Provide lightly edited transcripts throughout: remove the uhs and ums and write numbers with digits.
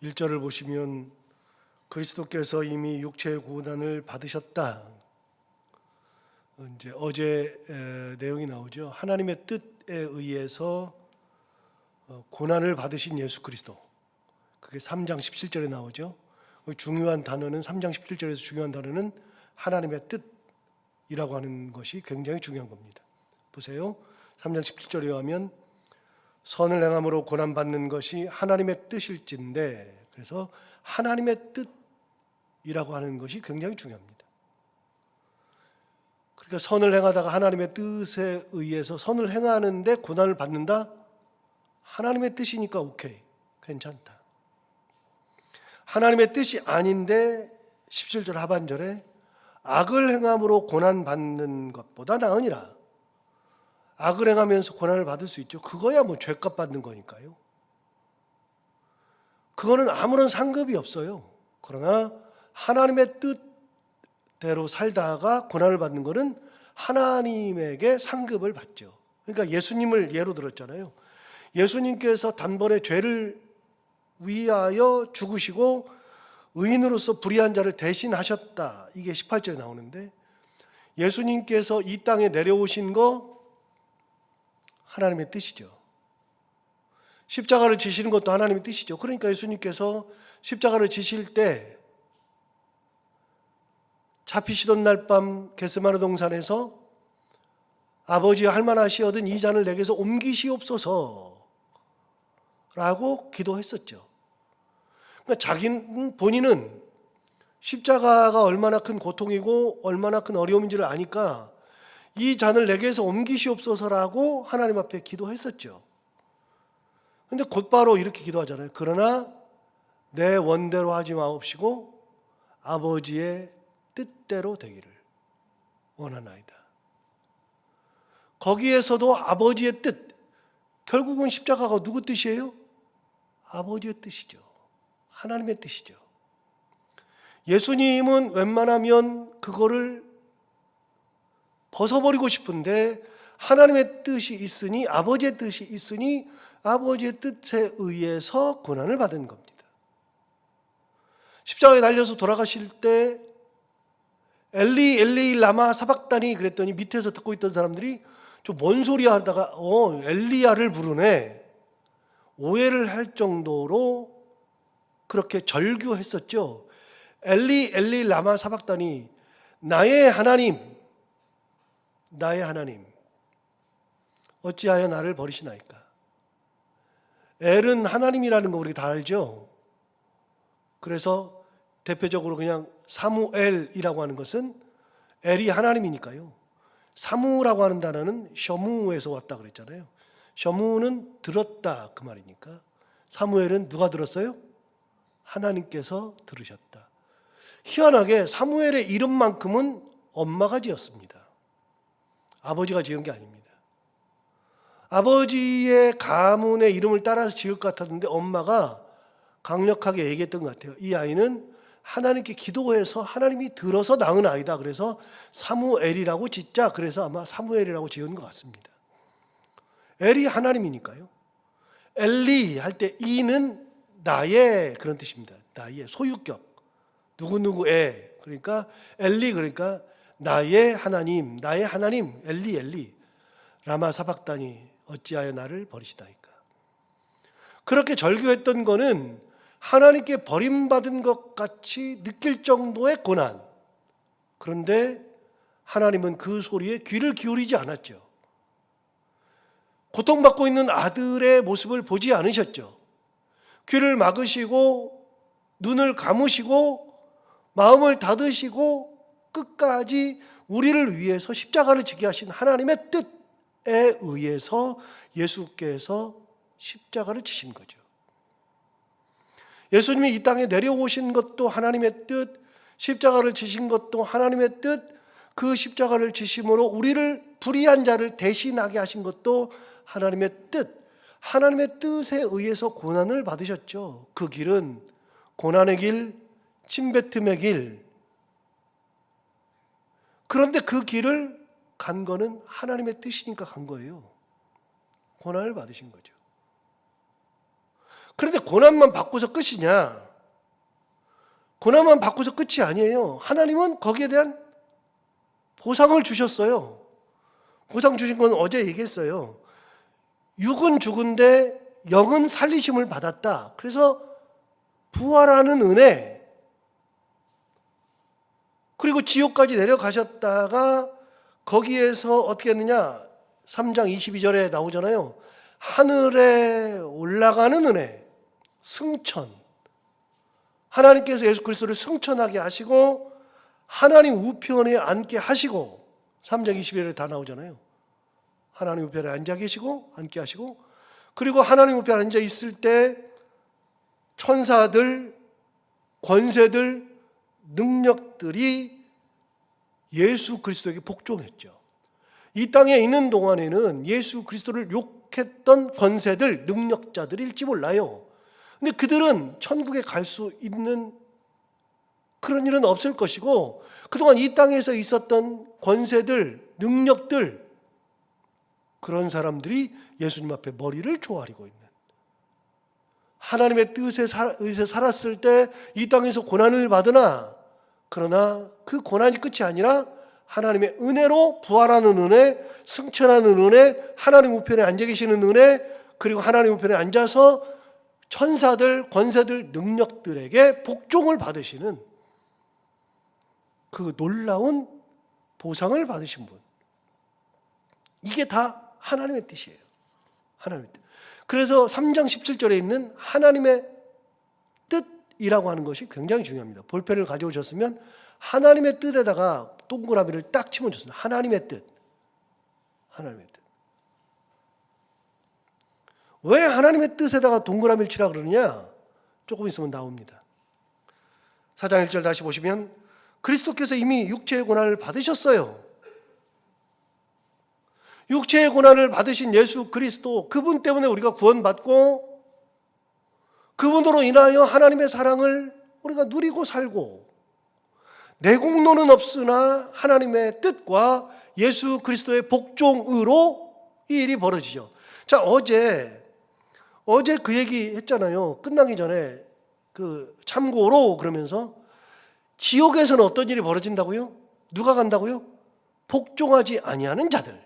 1절을 보시면 그리스도께서 이미 육체의 고난을 받으셨다. 이제 어제 내용이 나오죠. 하나님의 뜻에 의해서 고난을 받으신 예수 그리스도. 그게 3장 17절에 나오죠. 중요한 단어는 3장 17절에서 중요한 단어는 하나님의 뜻이라고 하는 것이 굉장히 중요한 겁니다. 보세요. 3장 17절에 하면 선을 행함으로 고난받는 것이 하나님의 뜻일진데, 그래서 하나님의 뜻이라고 하는 것이 굉장히 중요합니다. 그러니까 선을 행하다가 하나님의 뜻에 의해서 선을 행하는데 고난을 받는다? 하나님의 뜻이니까 오케이, 괜찮다. 하나님의 뜻이 아닌데 17절 하반절에 악을 행함으로 고난받는 것보다 나으니라. 악을 행하면서 고난을 받을 수 있죠. 그거야 뭐 죄값 받는 거니까요. 그거는 아무런 상급이 없어요. 그러나 하나님의 뜻대로 살다가 고난을 받는 거는 하나님에게 상급을 받죠. 그러니까 예수님을 예로 들었잖아요. 예수님께서 단번에 죄를 위하여 죽으시고 의인으로서 불의한 자를 대신하셨다. 이게 18절에 나오는데, 예수님께서 이 땅에 내려오신 거 하나님의 뜻이죠. 십자가를 지시는 것도 하나님의 뜻이죠. 그러니까 예수님께서 십자가를 지실 때 잡히시던 날 밤 겟세마네 동산에서 아버지여 할만하시거든 이 잔을 내게서 옮기시옵소서 라고 기도했었죠. 그러니까 본인은 십자가가 얼마나 큰 고통이고 얼마나 큰 어려움인지를 아니까 이 잔을 내게서 옮기시옵소서라고 하나님 앞에 기도했었죠. 근데 곧바로 이렇게 기도하잖아요. 그러나 내 원대로 하지 마옵시고 아버지의 뜻대로 되기를 원하나이다. 거기에서도 아버지의 뜻, 결국은 십자가가 누구 뜻이에요? 아버지의 뜻이죠. 하나님의 뜻이죠. 예수님은 웬만하면 그거를 벗어버리고 싶은데 하나님의 뜻이 있으니, 아버지의 뜻이 있으니 아버지의 뜻에 의해서 고난을 받은 겁니다. 십자가에 달려서 돌아가실 때 엘리 엘리 라마 사박다니 그랬더니 밑에서 듣고 있던 사람들이 좀 뭔 소리야 하다가 엘리야를 부르네, 오해를 할 정도로 그렇게 절규했었죠. 엘리 엘리 라마 사박다니, 나의 하나님 나의 하나님 어찌하여 나를 버리시나이까. 엘은 하나님이라는 거 우리 다 알죠. 그래서 대표적으로 그냥 사무엘이라고 하는 것은 엘이 하나님이니까요. 사무라고 하는 단어는 셔무에서 왔다 그랬잖아요. 셔무는 들었다 그 말이니까 사무엘은 누가 들었어요? 하나님께서 들으셨다. 희한하게 사무엘의 이름만큼은 엄마가 지었습니다. 아버지가 지은 게 아닙니다. 아버지의 가문의 이름을 따라서 지을 것 같았는데 엄마가 강력하게 얘기했던 것 같아요. 이 아이는 하나님께 기도해서 하나님이 들어서 낳은 아이다. 그래서 사무엘이라고 짓자. 그래서 아마 사무엘이라고 지은 것 같습니다. 엘이 하나님이니까요. 엘리 할 때 이는 나의 그런 뜻입니다. 나의 소유격, 누구누구의, 그러니까 엘리 그러니까 나의 하나님 엘리 엘리 라마 사박다니 어찌하여 나를 버리시다니까. 그렇게 절규했던 거는 하나님께 버림받은 것 같이 느낄 정도의 고난. 그런데 하나님은 그 소리에 귀를 기울이지 않았죠. 고통받고 있는 아들의 모습을 보지 않으셨죠. 귀를 막으시고 눈을 감으시고 마음을 닫으시고 끝까지 우리를 위해서 십자가를 지게 하신 하나님의 뜻에 의해서 예수께서 십자가를 지신 거죠. 예수님이 이 땅에 내려오신 것도 하나님의 뜻, 십자가를 지신 것도 하나님의 뜻, 그 십자가를 지심으로 우리를 불의한 자를 대신하게 하신 것도 하나님의 뜻, 하나님의 뜻에 의해서 고난을 받으셨죠. 그 길은 고난의 길, 침뱉음의 길. 그런데 그 길을 간 거는 하나님의 뜻이니까 간 거예요. 고난을 받으신 거죠. 그런데 고난만 받고서 끝이냐? 고난만 받고서 끝이 아니에요. 하나님은 거기에 대한 보상을 주셨어요. 보상 주신 건 어제 얘기했어요. 육은 죽은데 영은 살리심을 받았다. 그래서 부활하는 은혜, 그리고 지옥까지 내려가셨다가 거기에서 어떻게 했느냐? 3장 22절에 나오잖아요. 하늘에 올라가는 은혜, 승천. 하나님께서 예수 그리스도를 승천하게 하시고 하나님 우편에 앉게 하시고, 3장 22절에 다 나오잖아요. 하나님 우편에 앉아 계시고 앉게 하시고, 그리고 하나님 우편에 앉아 있을 때 천사들, 권세들, 능력들이 예수 그리스도에게 복종했죠. 이 땅에 있는 동안에는 예수 그리스도를 욕했던 권세들, 능력자들일지 몰라요. 근데 그들은 천국에 갈 수 있는 그런 일은 없을 것이고, 그동안 이 땅에서 있었던 권세들, 능력들, 그런 사람들이 예수님 앞에 머리를 조아리고 있는, 하나님의 뜻에 살았을 때 이 땅에서 고난을 받으나, 그러나 그 고난이 끝이 아니라 하나님의 은혜로 부활하는 은혜, 승천하는 은혜, 하나님 우편에 앉아 계시는 은혜, 그리고 하나님 우편에 앉아서 천사들, 권세들, 능력들에게 복종을 받으시는 그 놀라운 보상을 받으신 분. 이게 다 하나님의 뜻이에요. 하나님의 뜻. 그래서 3장 17절에 있는 하나님의 뜻이라고 하는 것이 굉장히 중요합니다. 볼펜을 가져오셨으면 하나님의 뜻에다가 동그라미를 딱 치면 좋습니다. 하나님의 뜻. 하나님의 뜻. 왜 하나님의 뜻에다가 동그라미를 치라 그러느냐? 조금 있으면 나옵니다. 4장 1절 다시 보시면 그리스도께서 이미 육체의 고난을 받으셨어요. 육체의 고난을 받으신 예수 그리스도, 그분 때문에 우리가 구원받고 그분으로 인하여 하나님의 사랑을 우리가 누리고 살고, 내 공로는 없으나 하나님의 뜻과 예수 그리스도의 복종으로 이 일이 벌어지죠. 자, 어제 그 얘기 했잖아요. 끝나기 전에 그 참고로 그러면서 지옥에서는 어떤 일이 벌어진다고요? 누가 간다고요? 복종하지 아니하는 자들.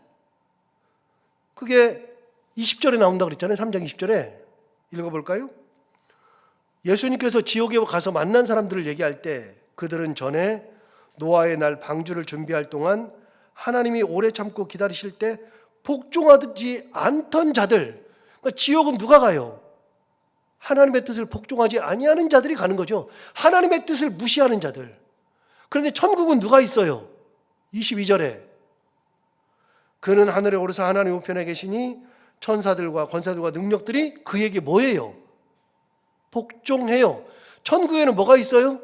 그게 20절에 나온다고 그랬잖아요. 3장 20절에. 읽어볼까요? 예수님께서 지옥에 가서 만난 사람들을 얘기할 때 그들은 전에 노아의 날 방주를 준비할 동안 하나님이 오래 참고 기다리실 때 복종하지 않던 자들, 그러니까 지옥은 누가 가요? 하나님의 뜻을 복종하지 아니하는 자들이 가는 거죠. 하나님의 뜻을 무시하는 자들. 그런데 천국은 누가 있어요? 22절에 그는 하늘에 오르사 하나님 우편에 계시니 천사들과 권사들과 능력들이 그에게 뭐예요? 복종해요. 천국에는 뭐가 있어요?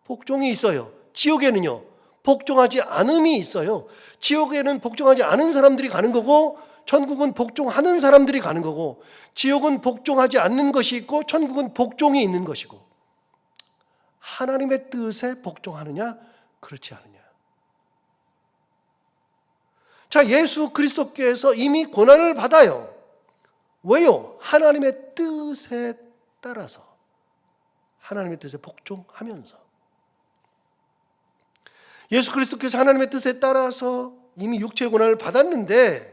복종이 있어요. 지옥에는요, 복종하지 않음이 있어요. 지옥에는 복종하지 않은 사람들이 가는 거고, 천국은 복종하는 사람들이 가는 거고, 지옥은 복종하지 않는 것이 있고 천국은 복종이 있는 것이고, 하나님의 뜻에 복종하느냐 그렇지 않느냐. 자, 예수 그리스도께서 이미 고난을 받아요. 왜요? 하나님의 뜻에 따라서, 하나님의 뜻에 복종하면서. 예수 그리스도께서 하나님의 뜻에 따라서 이미 육체의 고난을 받았는데,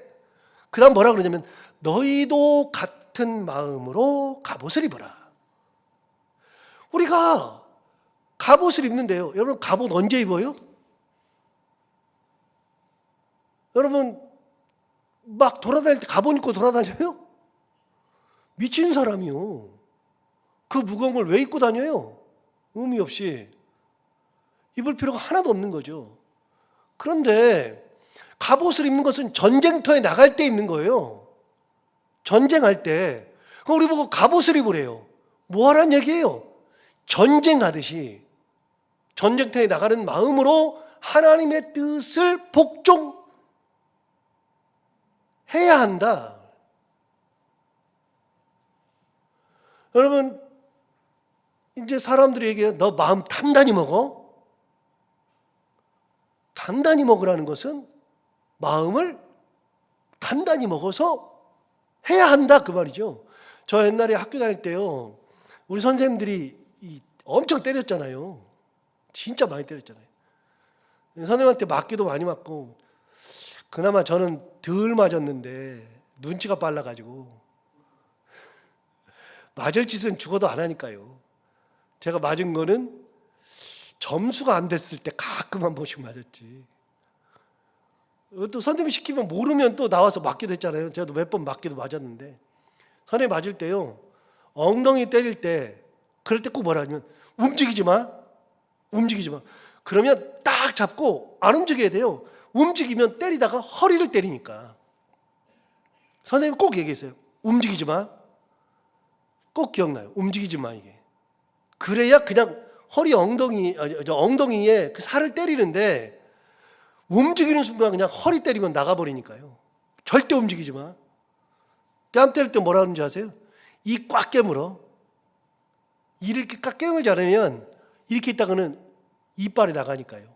그 다음 뭐라 그러냐면 너희도 같은 마음으로 갑옷을 입어라. 우리가 갑옷을 입는데요, 여러분 갑옷 언제 입어요? 여러분 막 돌아다닐 때 갑옷 입고 돌아다녀요? 미친 사람이요. 그 무거운 걸 왜 입고 다녀요? 의미 없이. 입을 필요가 하나도 없는 거죠. 그런데 갑옷을 입는 것은 전쟁터에 나갈 때 입는 거예요. 전쟁할 때. 그럼 우리 보고 갑옷을 입으래요. 뭐 하라는 얘기예요? 전쟁하듯이 전쟁터에 나가는 마음으로 하나님의 뜻을 복종해야 한다. 여러분, 이제 사람들이 얘기해요. 너 마음 단단히 먹어. 단단히 먹으라는 것은 마음을 단단히 먹어서 해야 한다 그 말이죠. 저 옛날에 학교 다닐 때요, 우리 선생님들이 엄청 때렸잖아요. 진짜 많이 때렸잖아요. 선생님한테 맞기도 많이 맞고, 그나마 저는 덜 맞았는데 눈치가 빨라가지고 맞을 짓은 죽어도 안 하니까요. 제가 맞은 거는 점수가 안 됐을 때 가끔 한 번씩 맞았지. 또 선생님이 시키면 모르면 또 나와서 맞기도 했잖아요. 제가 몇 번 맞기도 맞았는데, 선생님 맞을 때요, 엉덩이 때릴 때, 그럴 때 꼭 뭐라 하냐면 움직이지 마, 움직이지 마. 그러면 딱 잡고 안 움직여야 돼요. 움직이면 때리다가 허리를 때리니까. 선생님이 꼭 얘기했어요. 움직이지 마. 꼭 기억나요. 움직이지 마, 이게. 그래야 그냥 허리 엉덩이에 그 살을 때리는데, 움직이는 순간 그냥 허리 때리면 나가버리니까요. 절대 움직이지 마. 뺨 때릴 때 뭐라 하는지 아세요? 이 꽉 깨물어. 이렇게 꽉 깨물지 않으면 이렇게 있다가는 이빨이 나가니까요.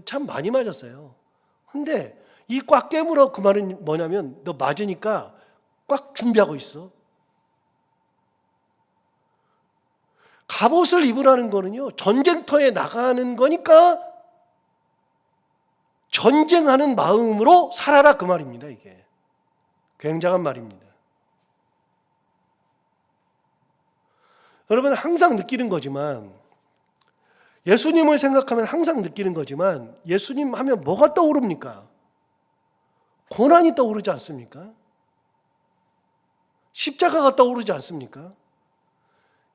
참 많이 맞았어요. 근데 이 꽉 깨물어 그 말은 뭐냐면, 너 맞으니까 꽉 준비하고 있어. 갑옷을 입으라는 거는요, 전쟁터에 나가는 거니까 전쟁하는 마음으로 살아라, 그 말입니다. 이게 굉장한 말입니다. 여러분, 항상 느끼는 거지만, 예수님을 생각하면 항상 느끼는 거지만, 예수님 하면 뭐가 떠오릅니까? 고난이 떠오르지 않습니까? 십자가가 떠오르지 않습니까?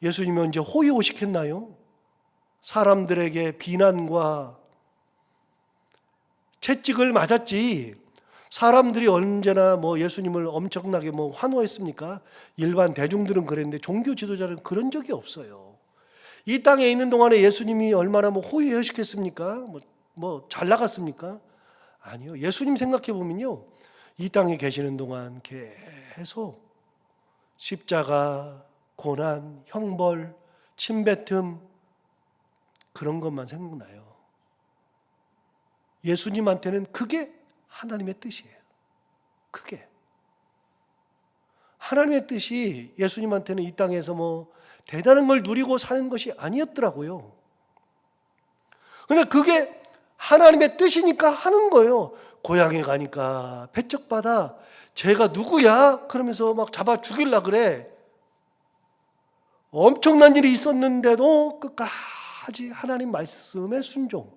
예수님이 언제 호의호식했나요? 사람들에게 비난과 채찍을 맞았지, 사람들이 언제나 예수님을 엄청나게 환호했습니까? 일반 대중들은 그랬는데 종교 지도자는 그런 적이 없어요. 이 땅에 있는 동안에 예수님이 얼마나 호의호식했습니까? 잘 나갔습니까? 아니요. 예수님 생각해 보면요, 이 땅에 계시는 동안 계속 십자가, 고난, 형벌, 침뱉음, 그런 것만 생각나요. 예수님한테는 그게 하나님의 뜻이에요. 그게 하나님의 뜻이 예수님한테는 이 땅에서 대단한 걸 누리고 사는 것이 아니었더라고요. 근데 그게 하나님의 뜻이니까 하는 거예요. 고향에 가니까 배척받아. 쟤가 누구야? 그러면서 막 잡아 죽이려고 그래. 엄청난 일이 있었는데도 끝까지 하나님 말씀에 순종,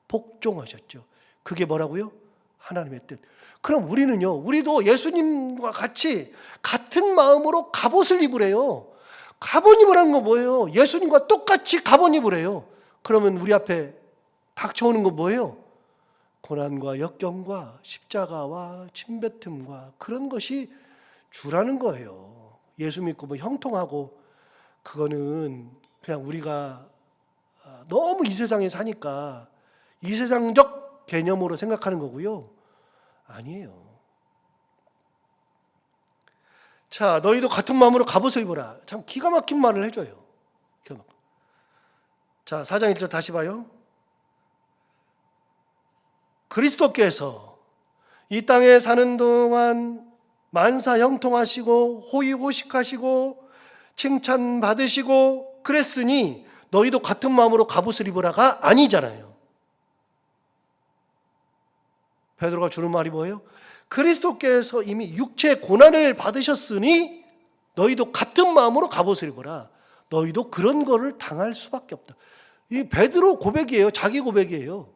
복종하셨죠. 그게 뭐라고요? 하나님의 뜻. 그럼 우리는요, 우리도 예수님과 같이 같은 마음으로 갑옷을 입으래요. 갑옷 입으라는 거 뭐예요? 예수님과 똑같이 갑옷 입으래요. 그러면 우리 앞에 닥쳐오는 거 뭐예요? 고난과 역경과 십자가와 침뱉음과 그런 것이 주라는 거예요. 예수 믿고 형통하고, 그거는 그냥 우리가 너무 이 세상에 사니까 이 세상적 개념으로 생각하는 거고요. 아니에요. 자, 너희도 같은 마음으로 갑옷을 입어라. 참 기가 막힌 말을 해줘요. 자, 4장 1절 다시 봐요. 그리스도께서 이 땅에 사는 동안 만사 형통하시고 호의호식하시고 칭찬받으시고 그랬으니 너희도 같은 마음으로 갑옷을 입으라가 아니잖아요. 베드로가 주는 말이 뭐예요? 그리스도께서 이미 육체의 고난을 받으셨으니 너희도 같은 마음으로 갑옷을 입어라. 너희도 그런 거를 당할 수밖에 없다. 이 베드로 고백이에요. 자기 고백이에요.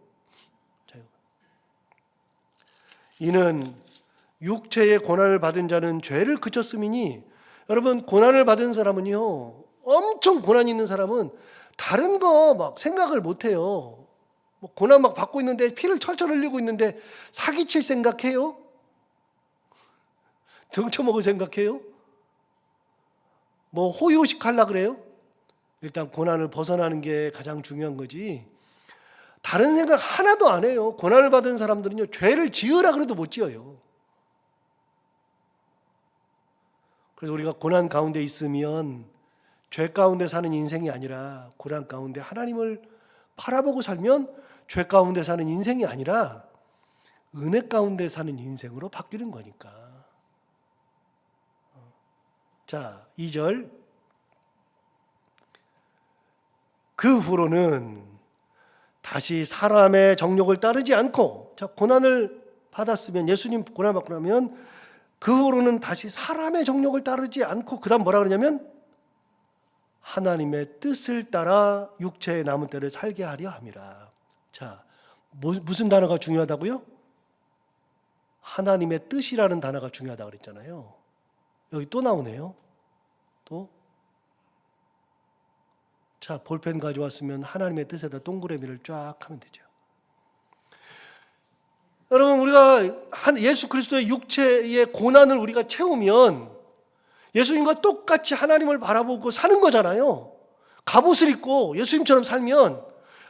이는 육체의 고난을 받은 자는 죄를 그쳤음이니, 여러분, 고난을 받은 사람은요, 엄청 고난이 있는 사람은 다른 거 막 생각을 못 해요. 고난 막 받고 있는데, 피를 철철 흘리고 있는데 사기칠 생각해요? 등쳐먹을 생각해요? 호의호식 하려고 그래요? 일단 고난을 벗어나는 게 가장 중요한 거지, 다른 생각 하나도 안 해요. 고난을 받은 사람들은요, 죄를 지으라 그래도 못 지어요. 그래서 우리가 고난 가운데 있으면 죄 가운데 사는 인생이 아니라, 고난 가운데 하나님을 바라보고 살면 죄 가운데 사는 인생이 아니라 은혜 가운데 사는 인생으로 바뀌는 거니까. 자, 2절. 그 후로는 다시 사람의 정욕을 따르지 않고, 자, 고난을 받았으면, 예수님 고난 받고 나면 그 후로는 다시 사람의 정욕을 따르지 않고, 그 다음 뭐라 그러냐면 하나님의 뜻을 따라 육체의 남은 때를 살게 하려 함이라. 자, 무슨 단어가 중요하다고요? 하나님의 뜻이라는 단어가 중요하다고 그랬잖아요. 여기 또 나오네요. 또. 자, 볼펜 가져왔으면 하나님의 뜻에다 동그라미를 쫙 하면 되죠. 여러분, 우리가 예수 그리스도의 육체의 고난을 우리가 채우면 예수님과 똑같이 하나님을 바라보고 사는 거잖아요. 갑옷을 입고 예수님처럼 살면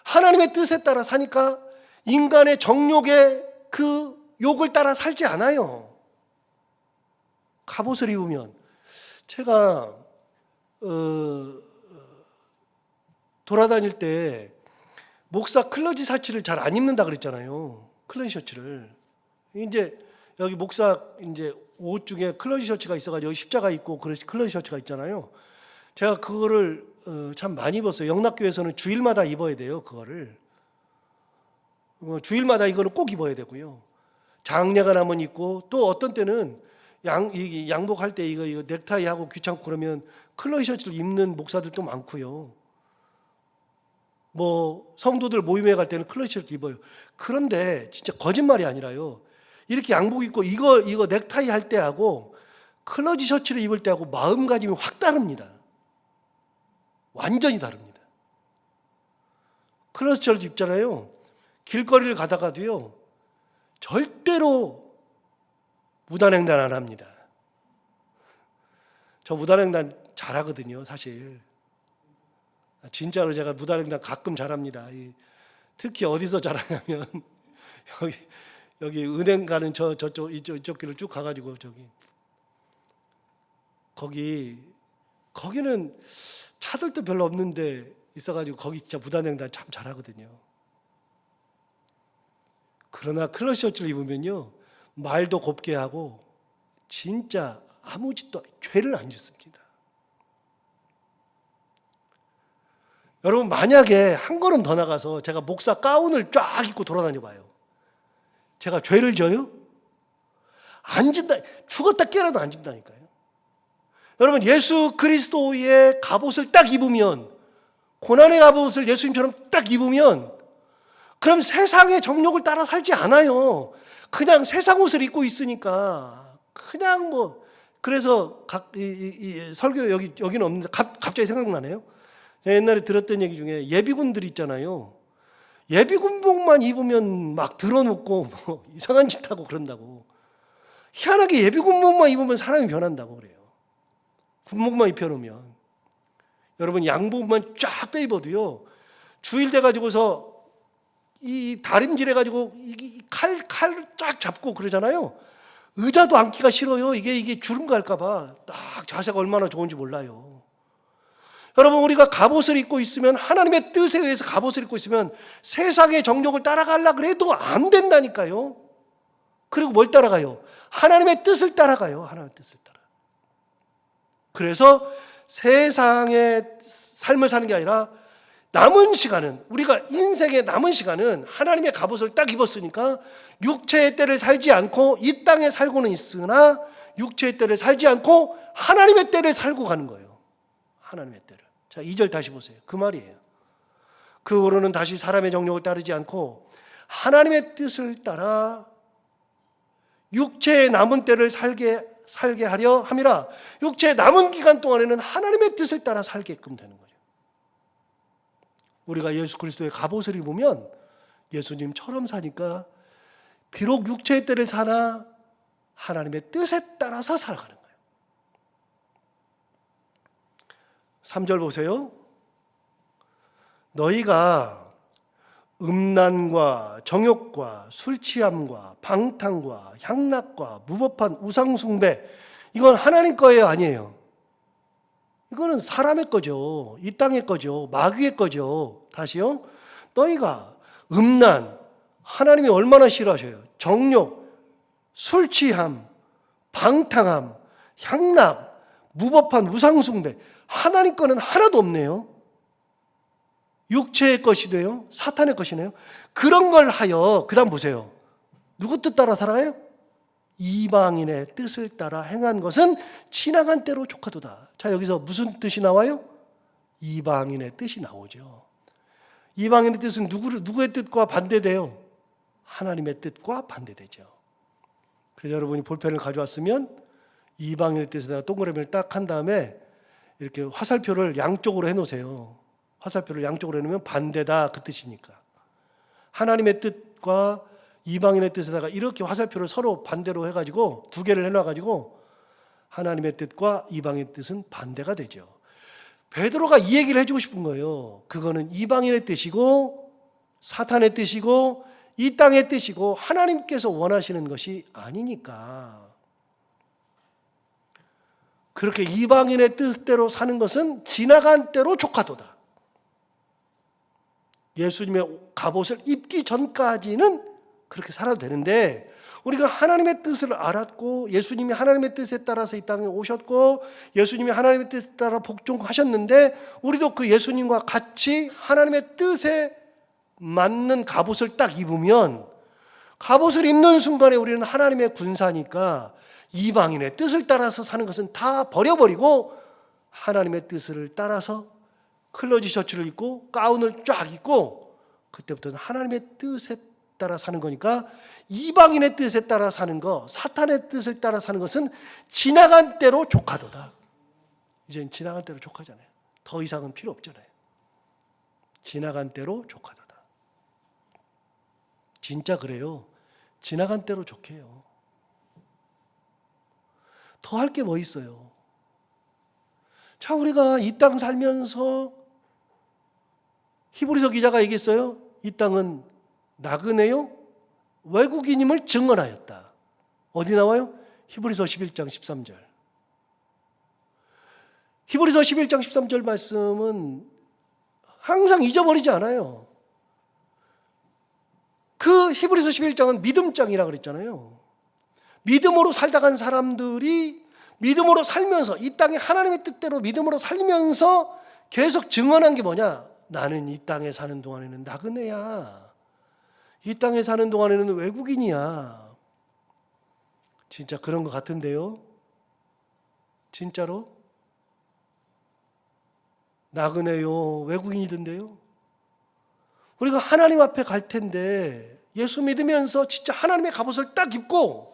하나님의 뜻에 따라 사니까 인간의 정욕의 그 욕을 따라 살지 않아요. 갑옷을 입으면. 제가 돌아다닐 때 목사 클러지 셔츠를 잘 안 입는다 그랬잖아요. 클러지 셔츠를. 이제 여기 목사 이제 옷 중에 클러지 셔츠가 있어가지고 십자가 있고 클러지 셔츠가 있잖아요. 제가 그거를 참 많이 입었어요. 영락교에서는 주일마다 입어야 돼요. 그거를 주일마다 이거를 꼭 입어야 되고요. 장례가 나면 입고, 또 어떤 때는 양복할 때 이거 넥타이 하고 귀찮고 그러면 클러지 셔츠를 입는 목사들도 많고요. 뭐 성도들 모임에 갈 때는 클러지 셔츠 입어요. 그런데 진짜 거짓말이 아니라요. 이렇게 양복 입고 이거 넥타이 할 때하고 클러지 셔츠를 입을 때하고 마음가짐이 확 다릅니다. 완전히 다릅니다. 클러지 셔츠 입잖아요. 길거리를 가다가도요, 절대로 무단횡단 안 합니다. 저 무단횡단 잘하거든요, 사실. 진짜로 제가 무단횡단 가끔 잘합니다. 특히 어디서 잘하냐면 여기 은행 가는 저쪽 이쪽 길을 쭉 가가지고 거기는 차들도 별로 없는데 있어가지고 거기 진짜 무단횡단 참 잘하거든요. 그러나 클러지 셔츠를 입으면요, 말도 곱게 하고 진짜 아무 짓도 죄를 안 짓습니다. 여러분, 만약에 한 걸음 더 나가서 제가 목사 가운을 쫙 입고 돌아다녀 봐요. 제가 죄를 져요? 안 진다. 죽었다 깨어나도 안 진다니까요. 여러분, 예수 그리스도의 갑옷을 딱 입으면, 고난의 갑옷을 예수님처럼 딱 입으면, 그럼 세상의 정욕을 따라 살지 않아요. 그냥 세상 옷을 입고 있으니까 그냥 그래서 설교 여기는 없는데 갑자기 생각나네요. 제가 옛날에 들었던 얘기 중에 예비군들 있잖아요. 예비군복만 입으면 막 드러눕고 이상한 짓 하고 그런다고. 희한하게 예비군복만 입으면 사람이 변한다고 그래요. 군복만 입혀놓으면. 여러분, 양복만 쫙 빼입어도요, 주일 돼가지고서 이 다림질 해가지고 칼 쫙 잡고 그러잖아요. 의자도 앉기가 싫어요. 이게 주름 갈까봐. 딱 자세가 얼마나 좋은지 몰라요. 여러분, 우리가 갑옷을 입고 있으면, 하나님의 뜻에 의해서 갑옷을 입고 있으면 세상의 정욕을 따라가려고 해도 안 된다니까요. 그리고 뭘 따라가요? 하나님의 뜻을 따라가요. 하나님의 뜻을 따라. 그래서 세상의 삶을 사는 게 아니라 남은 시간은, 우리가 인생의 남은 시간은 하나님의 갑옷을 딱 입었으니까 육체의 때를 살지 않고 이 땅에 살고는 있으나 육체의 때를 살지 않고 하나님의 때를 살고 가는 거예요. 하나님의 때를. 자, 2절 다시 보세요. 그 말이에요. 그 후로는 다시 사람의 정욕을 따르지 않고 하나님의 뜻을 따라 육체의 남은 때를 살게 하려 함이라. 육체의 남은 기간 동안에는 하나님의 뜻을 따라 살게끔 되는 거예요. 우리가 예수 그리스도의 갑옷을 입으면 예수님처럼 사니까 비록 육체의 때를 사나 하나님의 뜻에 따라서 살아가는 거예요. 3절 보세요. 너희가 음란과 정욕과 술취함과 방탕과 향락과 무법한 우상숭배, 이건 하나님 거예요, 아니에요? 이거는 사람의 거죠. 이 땅의 거죠. 마귀의 거죠. 다시요. 너희가 음란, 하나님이 얼마나 싫어하셔요. 정욕, 술취함, 방탕함, 향락, 무법한 우상숭배, 하나님 거는 하나도 없네요. 육체의 것이네요. 사탄의 것이네요. 그런 걸 하여 그 다음 보세요. 누구 뜻 따라 살아가요? 이방인의 뜻을 따라 행한 것은 지나간 때로 족하도다. 자, 여기서 무슨 뜻이 나와요? 이방인의 뜻이 나오죠. 이방인의 뜻은 누구의 뜻과 반대돼요? 하나님의 뜻과 반대되죠. 그래서 여러분이 볼펜을 가져왔으면 이방인의 뜻에다가 동그라미를 딱 한 다음에 이렇게 화살표를 양쪽으로 해놓으세요. 화살표를 양쪽으로 해놓으면 반대다 그 뜻이니까. 하나님의 뜻과 이방인의 뜻에다가 이렇게 화살표를 서로 반대로 해가지고 두 개를 해놔가지고 하나님의 뜻과 이방인의 뜻은 반대가 되죠. 베드로가 이 얘기를 해주고 싶은 거예요. 그거는 이방인의 뜻이고 사탄의 뜻이고 이 땅의 뜻이고 하나님께서 원하시는 것이 아니니까. 그렇게 이방인의 뜻대로 사는 것은 지나간 때로 족하도다. 예수님의 갑옷을 입기 전까지는 그렇게 살아도 되는데 우리가 하나님의 뜻을 알았고 예수님이 하나님의 뜻에 따라서 이 땅에 오셨고 예수님이 하나님의 뜻에 따라 복종하셨는데 우리도 그 예수님과 같이 하나님의 뜻에 맞는 갑옷을 딱 입으면 갑옷을 입는 순간에 우리는 하나님의 군사니까 이방인의 뜻을 따라서 사는 것은 다 버려버리고 하나님의 뜻을 따라서 클러지 셔츠를 입고 가운을 쫙 입고 그때부터는 하나님의 뜻에 따라 사는 거니까 이방인의 뜻에 따라 사는 거, 사탄의 뜻을 따라 사는 것은 지나간 때로 족하도다. 이제는 지나간 때로 족하잖아요. 더 이상은 필요 없잖아요. 지나간 때로 족하도다. 진짜 그래요. 지나간 때로 족해요. 더 할 게 뭐 있어요? 자, 우리가 이 땅 살면서 히브리서 기자가 얘기했어요. 이 땅은 나그네요 외국인임을 증언하였다. 어디 나와요? 히브리서 11장 13절. 히브리서 11장 13절 말씀은 항상 잊어버리지 않아요. 그 히브리서 11장은 믿음장이라고 그랬잖아요. 믿음으로 살다 간 사람들이 믿음으로 살면서 이 땅에 하나님의 뜻대로 믿음으로 살면서 계속 증언한 게 뭐냐? 나는 이 땅에 사는 동안에는 나그네야. 이 땅에 사는 동안에는 외국인이야. 진짜 그런 것 같은데요? 진짜로? 나그네요. 외국인이던데요? 우리가 하나님 앞에 갈 텐데 예수 믿으면서 진짜 하나님의 갑옷을 딱 입고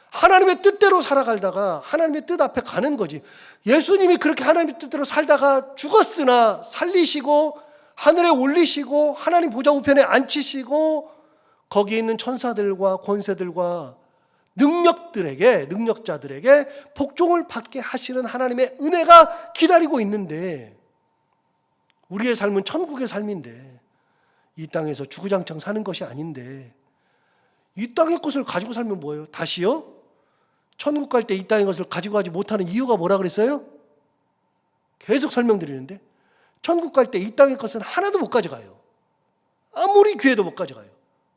하나님의 뜻대로 살아가다가 하나님의 뜻 앞에 가는 거지. 예수님이 그렇게 하나님의 뜻대로 살다가 죽었으나 살리시고 하늘에 올리시고 하나님 보좌 우편에 앉히시고 거기에 있는 천사들과 권세들과 능력자들에게 복종을 받게 하시는 하나님의 은혜가 기다리고 있는데 우리의 삶은 천국의 삶인데 이 땅에서 주구장창 사는 것이 아닌데 이 땅의 것을 가지고 살면 뭐예요? 다시요? 천국 갈 때 이 땅의 것을 가지고 가지 못하는 이유가 뭐라 그랬어요? 계속 설명드리는데 천국 갈 때 이 땅의 것은 하나도 못 가져가요. 아무리 귀해도 못 가져가요.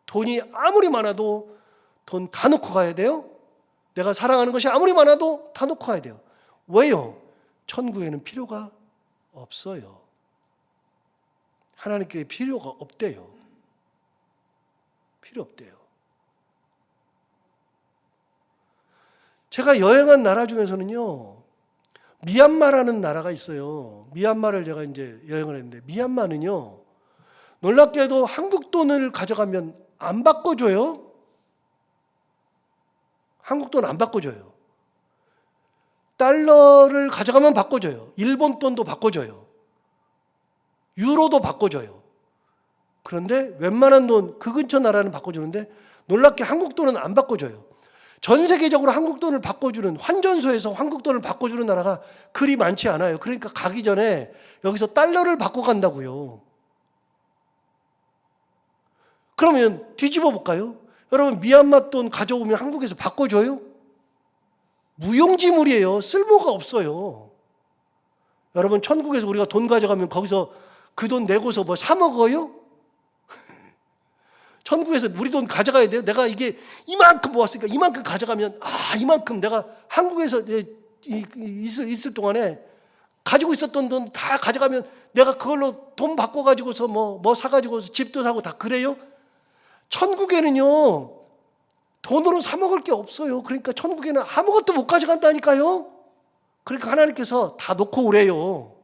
돈이 아무리 많아도 돈 다 놓고 가야 돼요. 내가 사랑하는 것이 아무리 많아도 다 놓고 가야 돼요. 왜요? 천국에는 필요가 없어요. 하나님께 필요가 없대요. 필요 없대요. 제가 여행한 나라 중에서는요, 미얀마라는 나라가 있어요. 미얀마를 제가 이제 여행을 했는데, 미얀마는요, 놀랍게도 한국 돈을 가져가면 안 바꿔줘요. 한국 돈 안 바꿔줘요. 달러를 가져가면 바꿔줘요. 일본 돈도 바꿔줘요. 유로도 바꿔줘요. 그런데 웬만한 돈, 그 근처 나라는 바꿔주는데 놀랍게 한국 돈은 안 바꿔줘요. 전 세계적으로 한국 돈을 바꿔주는, 환전소에서 한국 돈을 바꿔주는 나라가 그리 많지 않아요. 그러니까 가기 전에 여기서 달러를 바꿔 간다고요. 그러면 뒤집어 볼까요? 여러분, 미얀마 돈 가져오면 한국에서 바꿔줘요? 무용지물이에요. 쓸모가 없어요. 여러분, 천국에서 우리가 돈 가져가면 거기서 그 돈 내고서 뭐 사 먹어요? 천국에서 우리 돈 가져가야 돼요. 내가 이게 이만큼 모았으니까 이만큼 가져가면 이만큼 내가 한국에서 있을 동안에 가지고 있었던 돈 다 가져가면 내가 그걸로 돈 바꿔가지고서 뭐 사가지고 집도 사고 다 그래요? 천국에는요, 돈으로 사 먹을 게 없어요. 그러니까 천국에는 아무것도 못 가져간다니까요. 그러니까 하나님께서 다 놓고 오래요.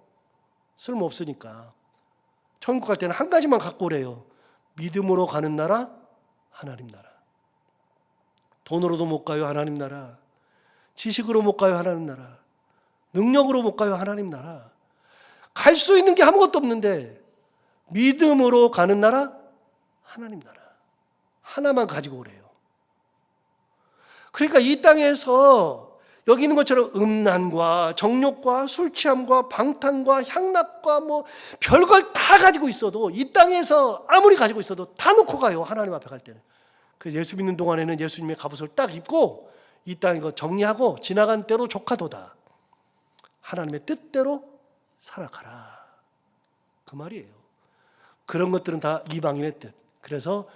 쓸모없으니까. 천국 갈 때는 한 가지만 갖고 오래요. 믿음으로 가는 나라, 하나님 나라. 돈으로도 못 가요, 하나님 나라. 지식으로 못 가요, 하나님 나라. 능력으로 못 가요, 하나님 나라. 갈 수 있는 게 아무것도 없는데 믿음으로 가는 나라, 하나님 나라. 하나만 가지고 오래요. 그러니까 이 땅에서 여기 있는 것처럼 음란과 정욕과 술 취함과 방탕과 향락과 뭐 별걸 다 가지고 있어도, 이 땅에서 아무리 가지고 있어도 다 놓고 가요, 하나님 앞에 갈 때는. 그래서 예수 믿는 동안에는 예수님의 갑옷을 딱 입고 이 땅 이거 정리하고 지나간 때로 조카도다. 하나님의 뜻대로 살아가라. 그 말이에요. 그런 것들은 다 이방인의 뜻. 그래서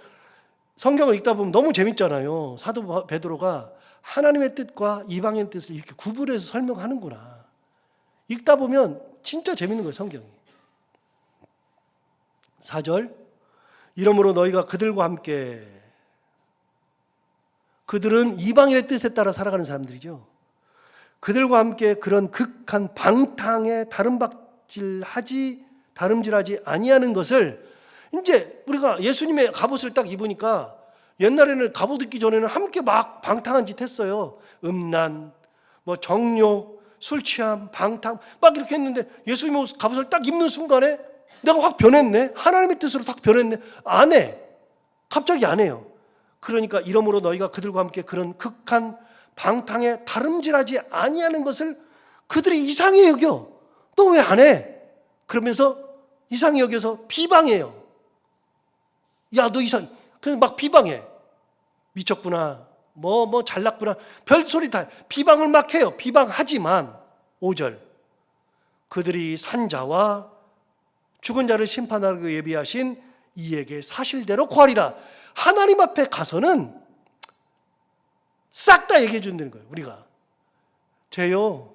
성경을 읽다 보면 너무 재밌잖아요. 사도 베드로가 하나님의 뜻과 이방인의 뜻을 이렇게 구분해서 설명하는구나. 읽다 보면 진짜 재밌는 거예요, 성경이. 4절, 이러므로 너희가 그들과 함께, 그들은 이방인의 뜻에 따라 살아가는 사람들이죠. 그들과 함께 그런 극한 방탕에 다름질하지 아니하는 것을, 이제 우리가 예수님의 갑옷을 딱 입으니까, 옛날에는 갑옷 입기 전에는 함께 막 방탕한 짓 했어요. 음란, 뭐 정욕, 술 취함, 방탕 막 이렇게 했는데, 예수님의 갑옷을 딱 입는 순간에 내가 확 변했네. 하나님의 뜻으로 딱 변했네. 안 해. 갑자기 안 해요. 그러니까 이러므로 너희가 그들과 함께 그런 극한 방탕에 다름질하지 아니하는 것을 그들이 이상히 여겨. 너 왜 안 해? 그러면서 이상히 여겨서 비방해요. 야, 너 이상. 그래서 막 비방해. 미쳤구나. 뭐 잘났구나. 별소리 다 비방을 막 해요. 비방하지만 5절, 그들이 산자와 죽은 자를 심판하고 예비하신 이에게 사실대로 구하리라. 하나님 앞에 가서는 싹 다 얘기해 준다는 거예요. 우리가 쟤요,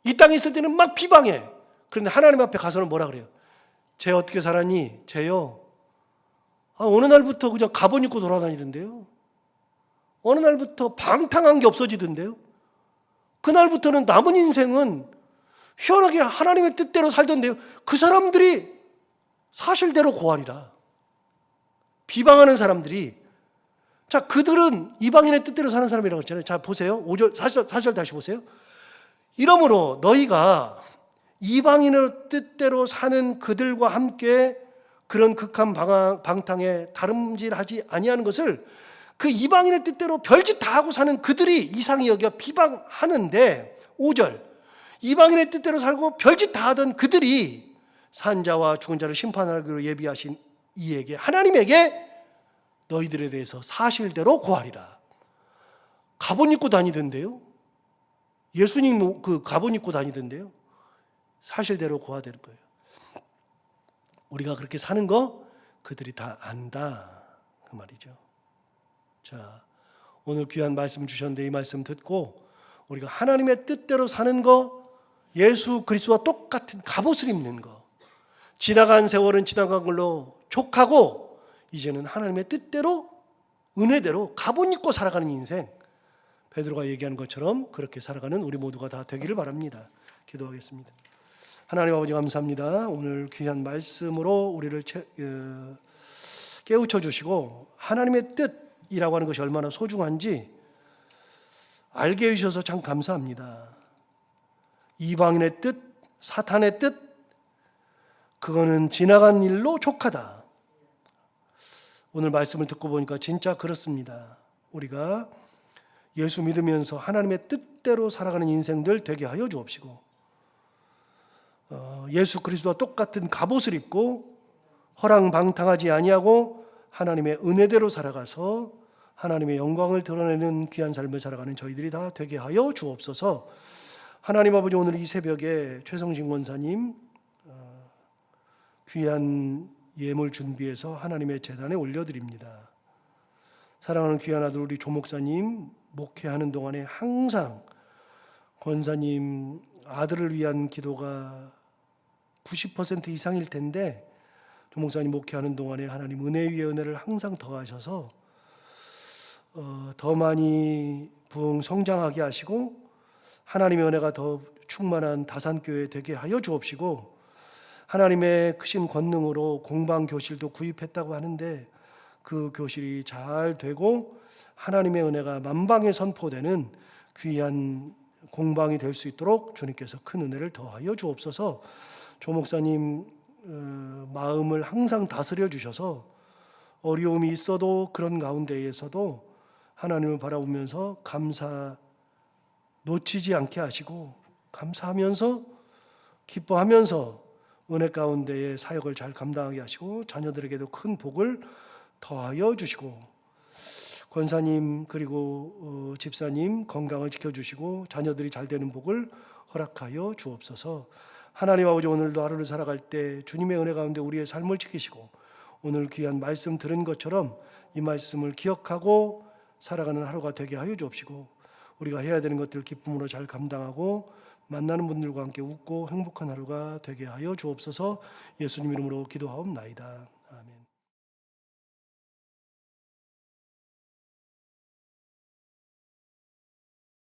이 땅에 있을 때는 막 비방해. 그런데 하나님 앞에 가서는 뭐라 그래요? 쟤 어떻게 살았니? 쟤요, 어느 날부터 그냥 갑옷 입고 돌아다니던데요. 어느 날부터 방탕한 게 없어지던데요. 그날부터는 남은 인생은 희한하게 하나님의 뜻대로 살던데요. 그 사람들이 사실대로 고하리라. 비방하는 사람들이, 자, 그들은 이방인의 뜻대로 사는 사람이라고 했잖아요. 자, 보세요. 5절, 4절 다시 보세요. 이러므로 너희가 이방인의 뜻대로 사는 그들과 함께 그런 극한 방탕에 다름질하지 아니하는 것을, 그 이방인의 뜻대로 별짓 다 하고 사는 그들이 이상히 여겨 비방하는데, 5절, 이방인의 뜻대로 살고 별짓 다 하던 그들이 산자와 죽은 자를 심판하기로 예비하신 이에게, 하나님에게 너희들에 대해서 사실대로 고하리라. 갑옷 입고 다니던데요. 예수님 그 갑옷 입고 다니던데요. 사실대로 고해야 될 거예요. 우리가 그렇게 사는 거 그들이 다 안다, 그 말이죠. 자, 오늘 귀한 말씀 주셨는데 이 말씀 듣고 우리가 하나님의 뜻대로 사는 거, 예수 그리스도와 똑같은 갑옷을 입는 거, 지나간 세월은 지나간 걸로 족하고 이제는 하나님의 뜻대로 은혜대로 갑옷 입고 살아가는 인생, 베드로가 얘기하는 것처럼 그렇게 살아가는 우리 모두가 다 되기를 바랍니다. 기도하겠습니다. 하나님 아버지 감사합니다. 오늘 귀한 말씀으로 우리를 깨우쳐 주시고 하나님의 뜻이라고 하는 것이 얼마나 소중한지 알게 해주셔서 참 감사합니다. 이방인의 뜻, 사탄의 뜻, 그거는 지나간 일로 족하다. 오늘 말씀을 듣고 보니까 진짜 그렇습니다. 우리가 예수 믿으면서 하나님의 뜻대로 살아가는 인생들 되게 하여 주옵시고, 예수 그리스도와 똑같은 갑옷을 입고 허랑방탕하지 아니하고 하나님의 은혜대로 살아가서 하나님의 영광을 드러내는 귀한 삶을 살아가는 저희들이 다 되게 하여 주옵소서. 하나님 아버지, 오늘 이 새벽에 최성진 권사님 귀한 예물 준비해서 하나님의 제단에 올려드립니다. 사랑하는 귀한 아들 우리 조 목사님 목회하는 동안에 항상 권사님 아들을 위한 기도가 90% 이상일 텐데 조 목사님 목회하는 동안에 하나님 은혜 위에 은혜를 항상 더하셔서 더 많이 부흥 성장하게 하시고 하나님의 은혜가 더 충만한 다산교회 되게 하여 주옵시고, 하나님의 크신 권능으로 공방 교실도 구입했다고 하는데 그 교실이 잘 되고 하나님의 은혜가 만방에 선포되는 귀한 공방이 될 수 있도록 주님께서 큰 은혜를 더하여 주옵소서. 조 목사님 마음을 항상 다스려 주셔서 어려움이 있어도 그런 가운데에서도 하나님을 바라보면서 감사 놓치지 않게 하시고 감사하면서 기뻐하면서 은혜 가운데에 사역을 잘 감당하게 하시고 자녀들에게도 큰 복을 더하여 주시고, 권사님 그리고 집사님 건강을 지켜주시고 자녀들이 잘 되는 복을 허락하여 주옵소서. 하나님 아버지, 오늘도 하루를 살아갈 때 주님의 은혜 가운데 우리의 삶을 지키시고 오늘 귀한 말씀 들은 것처럼 이 말씀을 기억하고 살아가는 하루가 되게 하여 주옵시고, 우리가 해야 되는 것들을 기쁨으로 잘 감당하고 만나는 분들과 함께 웃고 행복한 하루가 되게 하여 주옵소서. 예수님 이름으로 기도하옵나이다. 아멘.